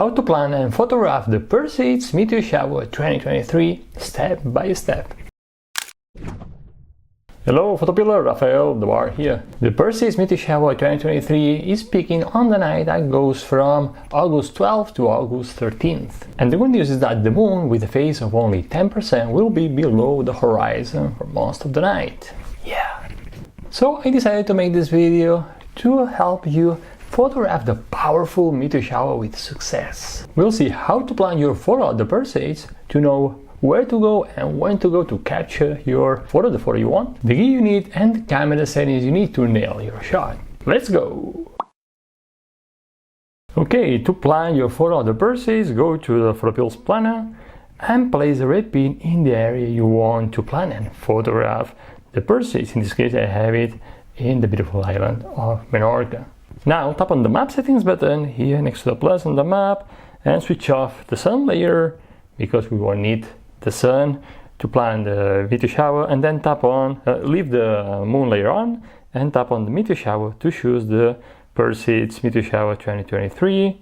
How to plan and photograph the Perseids Meteor Shower 2023 step by step. Hello PhotoPiller, Rafael the Bar here. The Perseids Meteor Shower 2023 is peaking on the night that goes from August 12th to August 13th. And the good news is that the moon, with a phase of only 10%, will be below the horizon for most of the night. Yeah. So I decided to make this video to help you photograph the powerful meteor shower with success. We'll see how to plan your photo at the Perseids, to know where to go and when to go to capture your photo, the photo you want, the gear you need, and the camera settings you need to nail your shot. Let's go! Okay, to plan your photo at the Perseids, go to the PhotoPills planner and place the red pin in the area you want to plan and photograph the Perseids. In this case, I have it in the beautiful island of Menorca. Now tap on the map settings button here next to the plus on the map and switch off the sun layer, because we won't need the sun to plan the meteor shower, and then tap on, leave the moon layer on and tap on the meteor shower to choose the Perseids Meteor Shower 2023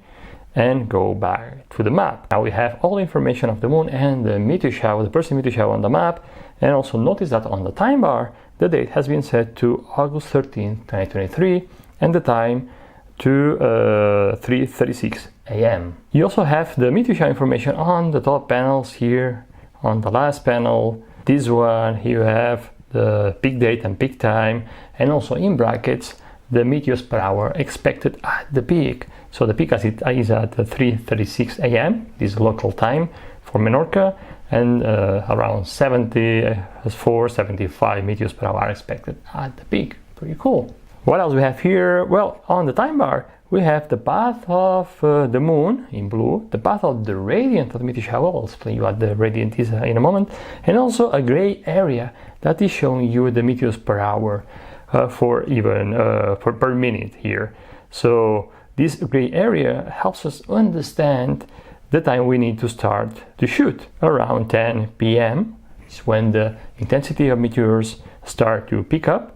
and go back to the map. Now we have all the information of the moon and the meteor shower, the Perseids Meteor Shower on the map, and also notice that on the time bar the date has been set to August 13th, 2023 and the time to 3:36 a.m. You also have the meteor shower information on the top panels here. On the last panel, this one, here you have the peak date and peak time, and also in brackets the meteors per hour expected at the peak. So the peak as it is at 3:36 a.m. this is local time for Menorca, and around 75 meteors per hour expected at the peak. Pretty cool. What else we have here? Well, on the time bar we have the path of the moon in blue, the path of the radiant of the meteor shower. I'll explain you what the radiant is in a moment, and also a gray area that is showing you the meteors per hour per minute here. So this gray area helps us understand the time we need to start to shoot. Around 10 p.m. is when the intensity of meteors start to pick up,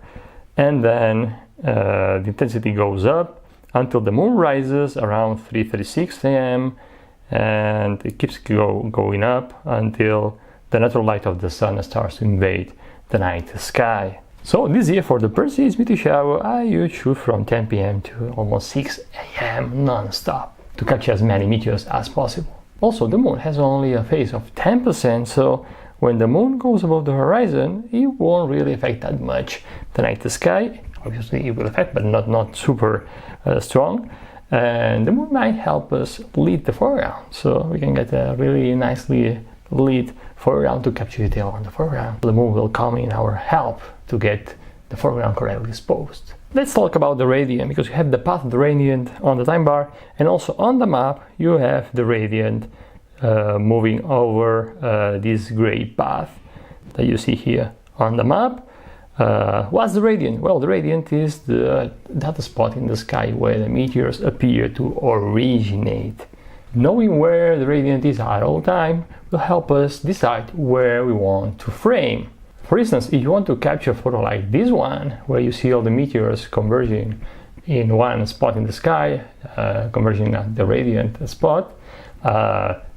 and then the intensity goes up until the moon rises around 3:36 a.m. and it keeps going up until the natural light of the sun starts to invade the night sky. So this year for the Perseids Meteor Shower, I would shoot from 10 p.m. to almost 6 a.m. non-stop to capture as many meteors as possible. Also, the moon has only a phase of 10%, so when the moon goes above the horizon, it won't really affect that much the night sky. Obviously it will affect, but not super strong, and the moon might help us lead the foreground, so we can get a really nicely lit foreground to capture detail on the foreground. The moon will come in our help to get the foreground correctly exposed. Let's talk about the radiant, because you have the path of the radiant on the time bar, and also on the map you have the radiant moving over this gray path that you see here on the map. What's the radiant? Well, the radiant is that spot in the sky where the meteors appear to originate. Knowing where the radiant is at all time will help us decide where we want to frame. For instance, if you want to capture a photo like this one, where you see all the meteors converging in one spot in the sky, converging at the radiant spot,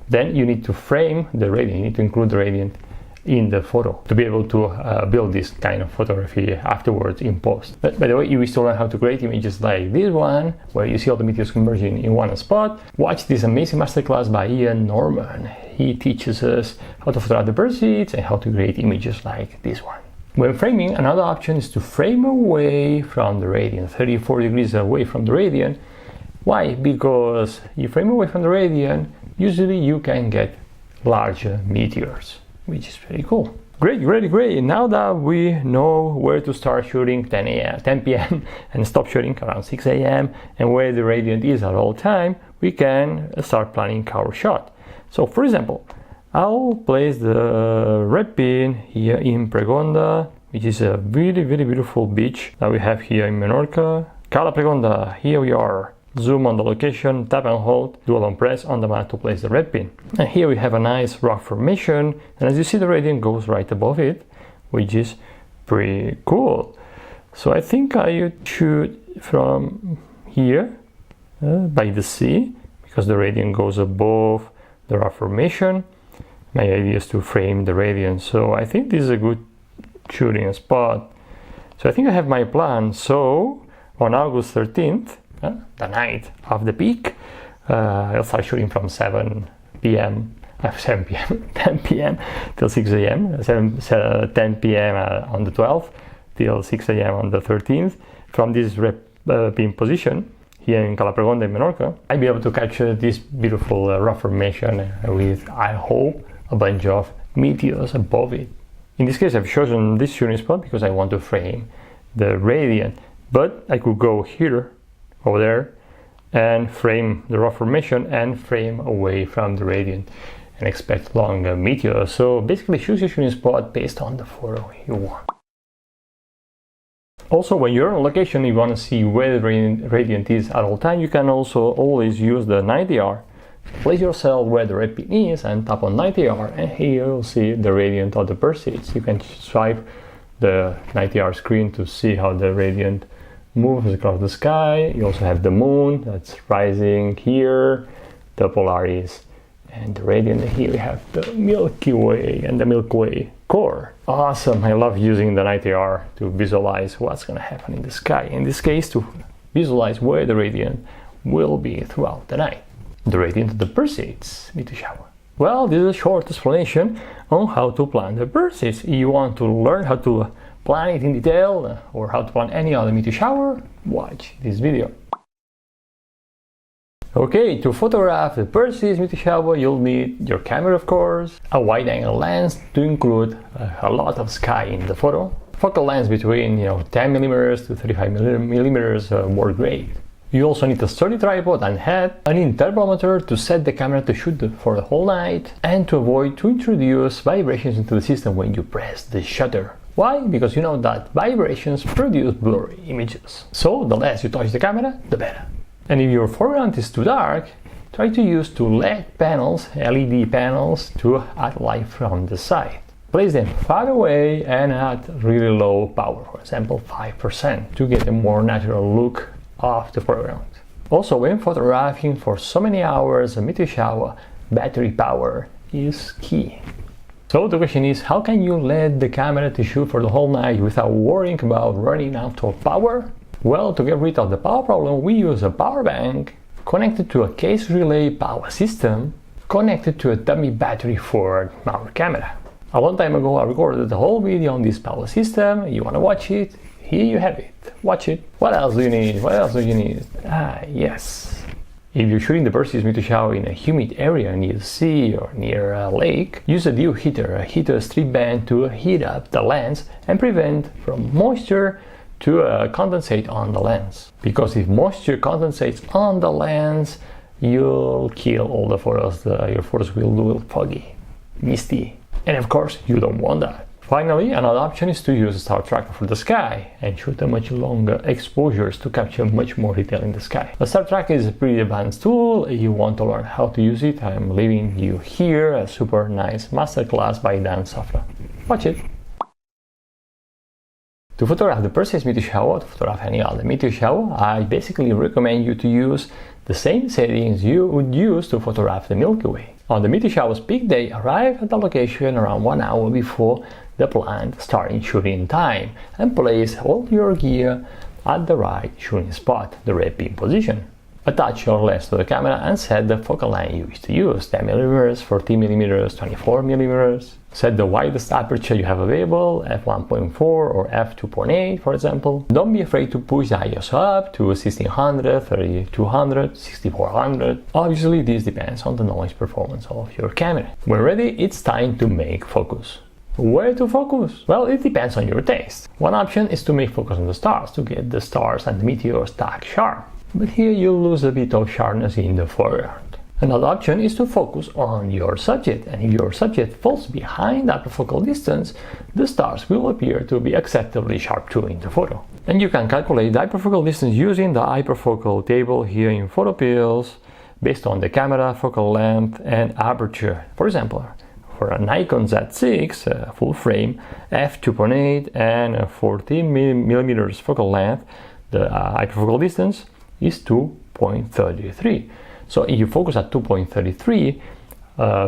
then you need to frame the radiant, you need to include the radiant in the photo to be able to build this kind of photography afterwards in post. But by the way, if you still learn how to create images like this one, where you see all the meteors converging in one spot, watch this amazing masterclass by Ian Norman. He teaches us how to photograph the Perseids and how to create images like this one. When framing, another option is to frame away from the radiant, 34 degrees away from the radiant. Why? Because you frame away from the radiant, usually you can get larger meteors, which is pretty cool. Great. Now that we know where to start shooting 10 p.m. and stop shooting around 6 a.m. and where the radiant is at all time, we can start planning our shot. So for example, I'll place the red pin here in Pregonda, which is a really beautiful beach that we have here in Menorca. Cala Pregonda, here we are. Zoom on the location, tap and hold, do a long press on the map to place the red pin. And here we have a nice rock formation, and as you see the radiant goes right above it, which is pretty cool. So I think I would shoot from here by the sea, because the radiant goes above the rough formation. My idea is to frame the radiant, so I think this is a good shooting spot. So I think I have my plan. So on August 13th, the night of the peak, I'll start shooting from 7 p.m. 10 p.m. till 6 a.m. 10 p.m. On the 12th till 6 a.m. on the 13th. From this beam position here in Cala-Pregonda in Menorca, I'll be able to capture this beautiful rough formation with, I hope, a bunch of meteors above it. In this case, I've chosen this shooting spot because I want to frame the radiant, but I could go here, over there, and frame the rough formation and frame away from the radiant and expect long meteors. So basically choose your shooting spot based on the photo you want. Also, when you're on location, you want to see where the radiant is at all time, you can also always use the 90R. Place yourself where the red pin is and tap on 90R, and here you'll see the radiant of the Perseids. You can swipe the 90R screen to see how the radiant moves across the sky. You also have the moon that's rising here, the Polaris, and the radiant. Here we have the Milky Way and the Milky Way core. Awesome! I love using the 90R to visualize what's going to happen in the sky. In this case, to visualize where the radiant will be throughout the night. The radiant of the Perseids Meteor Shower. Well, this is a short explanation on how to plan the Perseids. If you want to learn how to plan it in detail or how to plan any other meteor shower, watch this video. Okay, to photograph the Perseids Meteor Shower, you'll need your camera, of course, a wide-angle lens to include a lot of sky in the photo, focal length between 10mm to 35mm work great. You also need a sturdy tripod and head, an intervalometer to set the camera to shoot for the whole night, and to avoid to introduce vibrations into the system when you press the shutter. Why? Because you know that vibrations produce blurry images. So the less you touch the camera, the better. And if your foreground is too dark, try to use two LED panels, LED panels, to add light from the side. Place them far away and at really low power, for example 5%, to get a more natural look of the foreground. Also, when photographing for so many hours a meteor shower, battery power is key. So the question is, how can you let the camera to shoot for the whole night without worrying about running out of power? Well, to get rid of the power problem, we use a power bank connected to a case relay power system connected to a dummy battery for our camera. A long time ago I recorded the whole video on this power system. You want to watch it? Here you have it. Watch it. What else do you need? What else do you need? Yes. If you're shooting the Perseids Meteor Shower in a humid area near the sea or near a lake, use a dew heater, a heater strip band to heat up the lens and prevent from moisture to condensate on the lens. Because if moisture condensates on the lens, you'll kill all the photos. Your photos will look foggy, misty. And of course, you don't want that. Finally, another option is to use a star tracker for the sky and shoot a much longer exposures to capture much more detail in the sky. The star tracker is a pretty advanced tool. If you want to learn how to use it, I'm leaving you here a super nice masterclass by Dan Sofra. Watch it! To photograph the Perseids Meteor Shower, to photograph any other meteor shower, I basically recommend you to use the same settings you would use to photograph the Milky Way. On the meteor shower's peak day, arrive at the location around 1 hour before the planned starting shooting time and place all your gear at the right shooting spot, the red pin position. Attach your lens to the camera and set the focal length you wish to use, 10mm, 14mm, 24mm. Set the widest aperture you have available, f1.4 or f2.8 for example. Don't be afraid to push the ISO up to 1600, 3200, 6400. Obviously this depends on the noise performance of your camera. When ready, it's time to make focus. Where to focus? Well, it depends on your taste. One option is to make focus on the stars, to get the stars and the meteors stacked sharp. But here you'll lose a bit of sharpness in the foreground. Another option is to focus on your subject, and if your subject falls behind hyperfocal distance, the stars will appear to be acceptably sharp too in the photo. And you can calculate the hyperfocal distance using the hyperfocal table here in PhotoPills based on the camera, focal length and aperture. For example, for a Nikon Z6 full frame, f2.8 and 14mm focal length, the hyperfocal distance is 2.33. So if you focus at 2.33,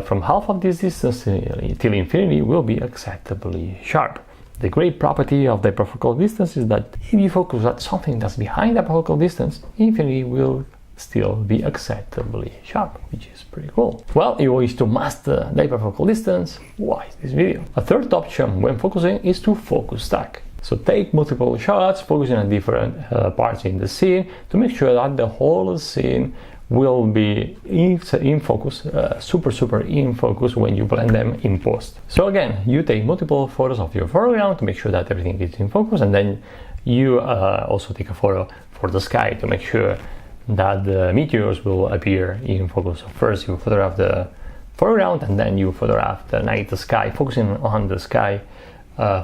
from half of this distance till infinity will be acceptably sharp. The great property of the hyperfocal distance is that if you focus at something that's behind the hyperfocal distance, infinity will still be acceptably sharp, which is pretty cool. Well, if you wish to master the hyperfocal distance, watch this video. A third option when focusing is to focus stack. So take multiple shots, focusing on different parts in the scene to make sure that the whole scene will be in focus, super in focus when you blend them in post. So again, you take multiple photos of your foreground to make sure that everything is in focus, and then you also take a photo for the sky to make sure that the meteors will appear in focus. So first you photograph the foreground, and then you photograph the night sky, focusing on the sky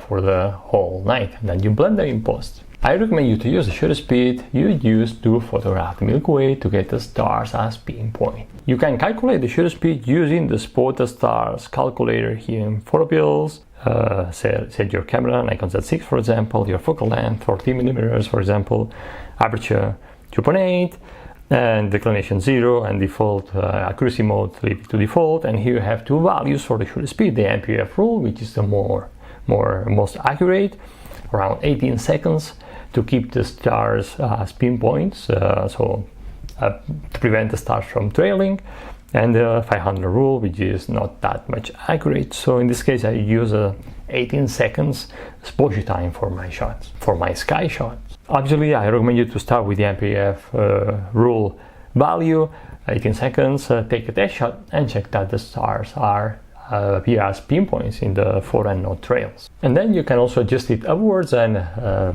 for the whole night, and then you blend them in post. I recommend you to use the shutter speed you use to photograph the Milky Way to get the stars as pinpoint. You can calculate the shutter speed using the Spot the Stars calculator here in PhotoPills. Set your camera, Nikon Z6 for example, your focal length 14mm for example, aperture 2.8, and declination 0, and default accuracy mode leave it to default. And here you have two values for the shutter speed: the MPF rule, which is the most accurate, around 18 seconds to keep the stars as pinpoints, to prevent the stars from trailing, and the 500 rule, which is not that much accurate. So in this case I use 18 seconds exposure time for my shots, for my sky shots. Obviously I recommend you to start with the MPF rule value, 18 seconds, take a test shot and check that the stars appear as pinpoints in the photo and not trails. And then you can also adjust it upwards and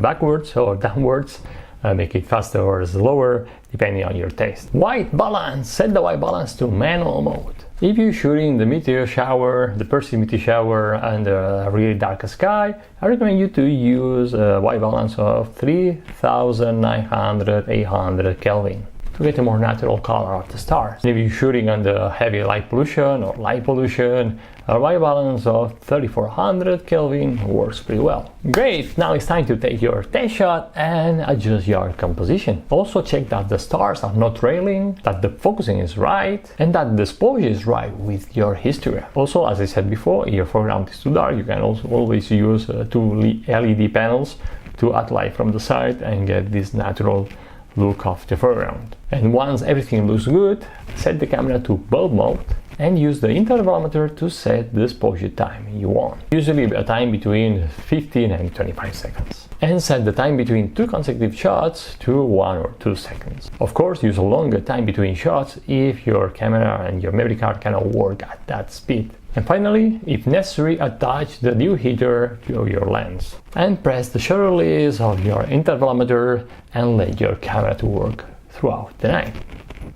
backwards or downwards, make it faster or slower depending on your taste. White balance, set the white balance to manual mode. If you're shooting the meteor shower, the Perseids Meteor Shower under a really dark sky, I recommend you to use a white balance of 3900-800 Kelvin to get a more natural color of the stars. If you're shooting under heavy light pollution or light pollution, a white balance of 3400 Kelvin works pretty well. Great, now it's time to take your test shot and adjust your composition. Also check that the stars are not trailing, that the focusing is right, and that the exposure is right with your histogram. Also, as I said before, if your foreground is too dark, you can also always use two LED panels to add light from the side and get this natural look of the foreground. And once everything looks good, set the camera to bulb mode and use the intervalometer to set the exposure time you want. Usually a time between 15 and 25 seconds. And set the time between two consecutive shots to 1 or 2 seconds. Of course, use a longer time between shots if your camera and your memory card cannot work at that speed. And finally, if necessary, attach the dew heater to your lens. And press the shutter release of your intervalometer and let your camera to work throughout the night,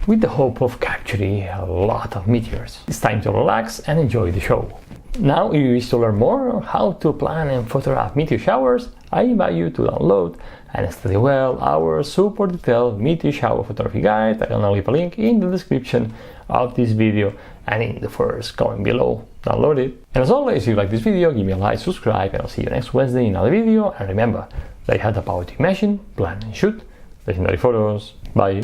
with the hope of capturing a lot of meteors. It's time to relax and enjoy the show. Now, if you wish to learn more on how to plan and photograph meteor showers, I invite you to download and study well our super detailed meteor shower photography guide. I will leave a link in the description of this video and in the first comment below. Download it. And as always, if you like this video, give me a like, subscribe, and I'll see you next Wednesday in another video. And remember that you have the power to imagine, plan and shoot legendary photos. Bye.